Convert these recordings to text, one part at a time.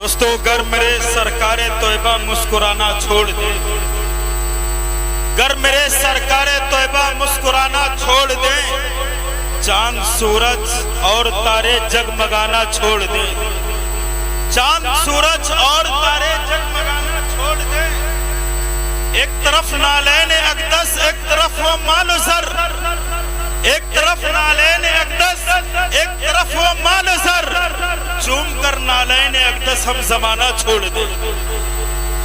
दोस्तों गर मेरे सरकारे तौबा मुस्कुराना छोड़ दे, गर मेरे सरकारे तौबा मुस्कुराना छोड़ दे, चांद सूरज और तारे जगमगाना छोड़ दे, चांद सूरज और तारे जगमगाना छोड़ दे। एक तरफ नालैन अक़दस एक तरफ वो माल ज़र, एक तरफ नालैन अक़दस एक तरफ वो माल ज़र, चूम कर नालैन अक़दस हम ज़माना छोड़ दे,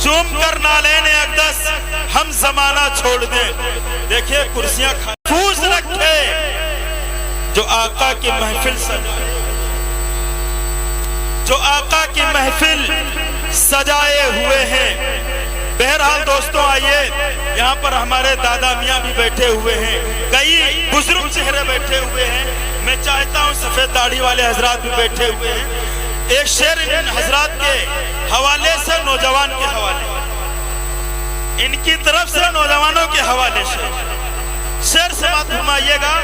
चूम कर नालैन अक़दस हम ज़माना छोड़ दे। देखिए कुर्सियां महफूज रखे जो आका की महफिल सजाए, जो आका की महफिल सजाए हुए हैं। बहरहाल दोस्तों आइए, यहाँ पर हमारे दादा मियाँ भी बैठे हुए हैं, कई बुजुर्ग चेहरे बैठे हुए हैं। मैं चाहता हूँ सफेद दाढ़ी वाले हजरात भी बैठे हुए हैं। एक शेर इन हजरात के हवाले से, नौजवान के हवाले, इनकी तरफ से नौजवानों के हवाले से शेर समाप्त फरमाइएगा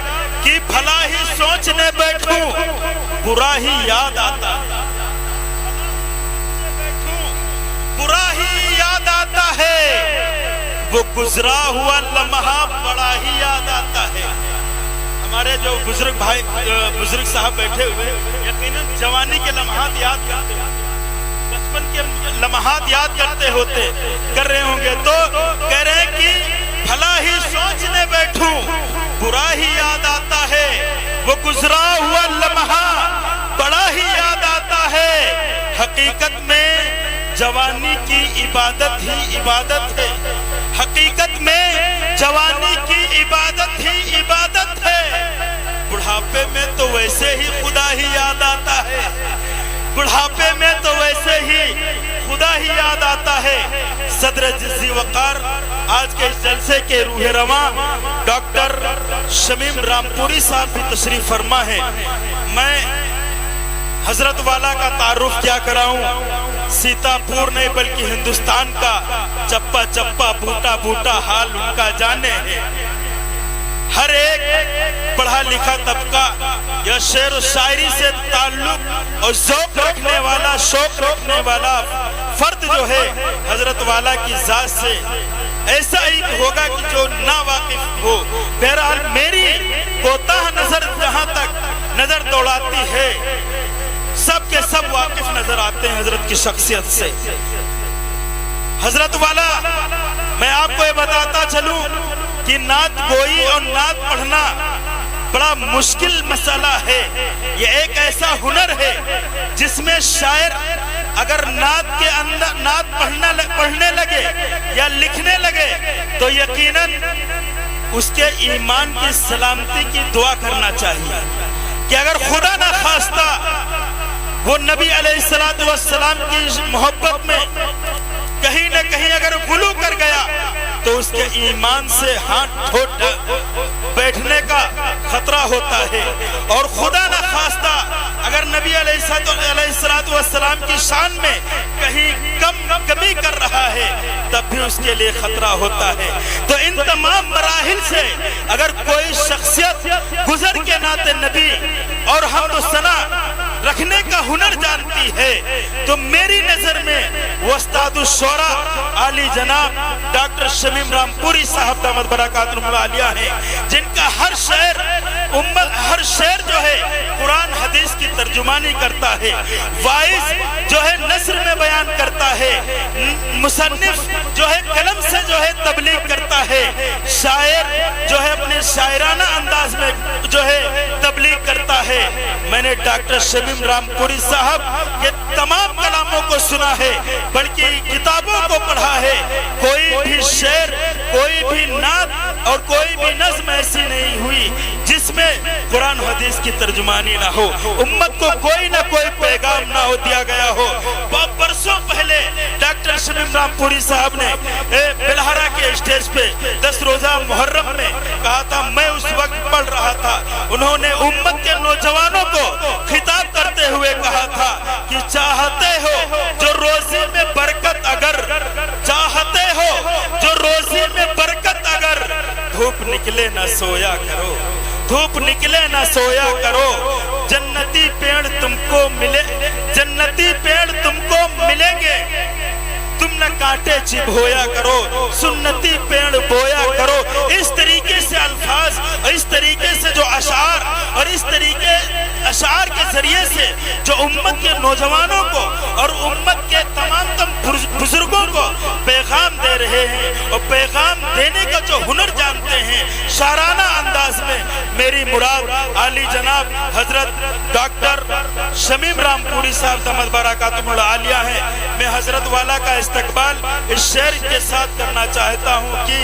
कि भला ही सोचने बैठूं बुरा ही याद आता है, बुरा ही याद आता है, वो गुजरा हुआ लम्हा बड़ा ही याद आता है। हमारे जो बुजुर्ग भाई बुजुर्ग साहब बैठे हुए यकीनन जवानी के लम्हात याद करते, बचपन के लम्हात याद करते कर रहे होंगे, तो कह रहे हैं कि भला ही सोचने बैठूं बुरा ही याद आता है, वो गुजरा हुआ लम्हा बड़ा ही याद आता है। हकीकत में जवानी की इबादत ही इबादत है, हकीकत में जवानी की इबादत ही इबादत है। बुढ़ापे में तो वैसे ही खुदा ही याद आता है, बुढ़ापे में तो वैसे ही खुदा ही याद आता है। सदर जिज़्ज़ी वक़ार आज के इस जलसे के रूह रवां डॉक्टर शमीम रामपुरी साहब भी तशरीफ फरमा है। मैं हजरत वाला का तारुफ क्या कराऊं, सीतापुर नहीं बल्कि हिंदुस्तान का चप्पा चप्पा बूटा बूटा हाल उनका जाने है। हर एक पढ़ा लिखा तबका या शेर और शायरी से ताल्लुक और शौक रखने वाला, शौक रखने वाला फर्द जो है हजरत वाला की जात से ऐसा ही होगा कि जो ना वाकिफ हो। बहरहाल मेरी कोताह नजर जहां तक नजर दौड़ाती है, सब के सब वाकिफ नजर आते हैं हजरत की शख्सियत से। हजरत वाला, मैं आपको ये बताता चलूं कि नात गोई और नात पढ़ना बड़ा मुश्किल मसला है। ये एक ऐसा हुनर है जिसमें शायर अगर नात के अंदर नात पढ़ने लगे या लिखने लगे तो यकीनन उसके ईमान की सलामती की दुआ करना चाहिए कि अगर खुदा ना खास्ता वो नबी अलैहिस्सलातु वस्सलाम की मोहब्बत में कहीं न कहीं अगर गुलू कर गया तो उसके ईमान से हाथ ठोट बैठने का खतरा होता है। और खुदा न खास्ता अगर नबी अलैहिस्सलातु वस्सलाम की शान में कहीं कमी कर रहा है तब भी उसके लिए खतरा होता है। तो इन तमाम मराहिल से अगर कोई शख्सियत गुजर के नाते नबी और हमद सना रखने का हुनर जानती है तो मेरी नजर में वो उस्तादुश शोरा आली जनाब डॉक्टर शमीम रामपुरी साहब दामद बरकातुहुल आलिया है, जिनका हर शेर उम्मत, हर शेर जो है कुरान हदीस की तर्जुमानी करता है, वाइज जो है नस्र में बयान करता है, मुसन्निफ जो है कलम से जो है तबलीग करता है, शायर जो है अपने शायराना अंदाज में जो है तबलीग करता है। मैंने डॉक्टर शमीम रामपुरी साहब के तमाम कलामों को सुना है, बल्कि किताबों को पढ़ा है। कोई भी शेर, कोई भी नात और कोई भी नज़्म ऐसी नहीं हुई जिसमें कुरान हदीस की तर्जुमानी ना हो, उम्मत को कोई ना कोई पैगाम ना हो दिया गया हो। बरसों पहले डॉक्टर शमीम रामपुरी साहब ने बिलहरा के स्टेज पे 10 रोजा मुहर्रम में कहा था, मैं उस वक्त पढ़ रहा था, उन्होंने उम्मत के नौजवानों को खिताब करते हुए कहा था कि चाहते हो जो रोजी में बरकत अगर, चाहते हो जो रोजी में बरकत अगर, धूप निकले ना सोया करो, धूप निकले ना सोया करो, जन्नती पेड़ तुमको मिले, जन्नती पेड़ तुमको मिले कांटे चिभोया करो, सुन्नती पेड़ बोया करो। इस तरीके से अल्फाज, इस तरीके से जो अशार और इस तरीके अशार के जरिए से जो उम्मत के नौजवानों को और उम्मत के तमाम बुजुर्गों को पैगाम दे रहे हैं और पैगाम देने का जो हुनर जानते हैं, शाराना अंदाज में मेरी मुराद आली जनाब हजरत डॉक्टर शमीम रामपुरी साहब दमद बरकातुहुल आलिया है। मैं हजरत वाला का इस्तकबाल इस शेर के साथ करना चाहता हूँ कि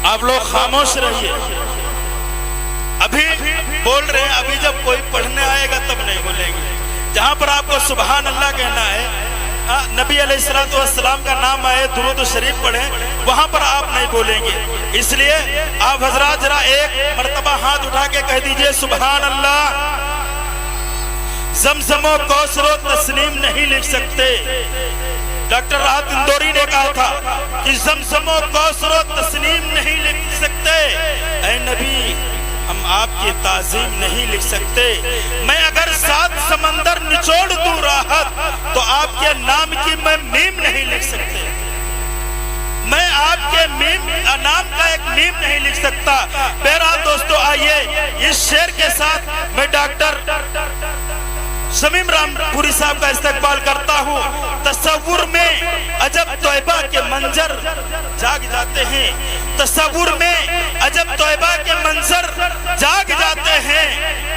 आप लोग खामोश रहिए। अभी बोल रहे हैं, अभी जब कोई पढ़ने आएगा तब नहीं बोलेंगे। जहां पर आपको सुभान अल्लाह कहना है, नबी अलैहिस्सलातु वस्सलाम का नाम आए, दुरूद शरीफ पढ़े, वहां पर आप नहीं बोलेंगे। इसलिए आप हजरात जरा एक मर्तबा हाथ उठा के कह दीजिए सुभान अल्लाह। ज़मज़मो कौसरो तस्नीम नहीं लिख सकते। डॉक्टर राहत इंदौरी ने कहा था कि ज़मज़मो कौसरो तस्नीम नहीं लिख सकते। ऐ नबी, हम आपकी ताज़ीम नहीं लिख सकते। मैं अगर 7 समंदर निचोड़ दूं राहत, तो आपके नाम की मैं मीम नहीं लिख सकते। मैं आपके मीम नाम का एक मीम नहीं लिख सकता। बहरहाल दोस्तों, आइए इस शेर के साथ मैं डॉक्टर शमीम रामपुरी साहब का इस्तकबाल करता हूँ। तसव्वुर में अजब तौबा के मंजर जाग जाते हैं, तसव्वुर में अजब तौबा के मंजर जाग जाते हैं।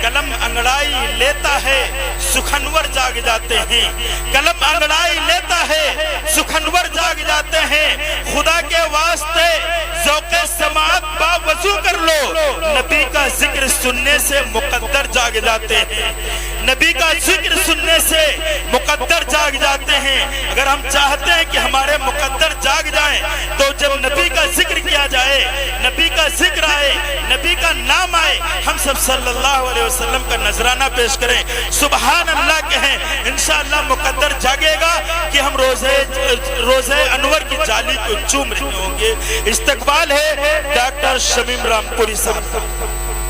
कलम अंगड़ाई लेता है, सुखनवर जाग जाते हैं। कलम अंगड़ाई लेता है, सुखनवर जाग जाते हैं। खुदा के वास्ते ज़ौक़े समाअत बावजू कर लो, नबी का जिक्र सुनने से मुकद्दर जाग जाते हैं। नबी का जिक्र सुनने से मुकद्दर जाग जाते हैं। अगर हम चाहते हैं कि हमारे मुकद्दर जाग जाएं, तो जब नबी का जिक्र किया जाए, नबी का जिक्र आए, नबी का नाम आए, हम सब सल्लल्लाहु अलैहि वसल्लम का नजराना पेश करें, सुभान अल्लाह कहें, इंशाअल्लाह मुकद्दर जागेगा कि हम रोज़े अनवर की जाली को चूम रहे होंगे। इस्तकबाल है डॉक्टर शमीम रामपुरी साहब।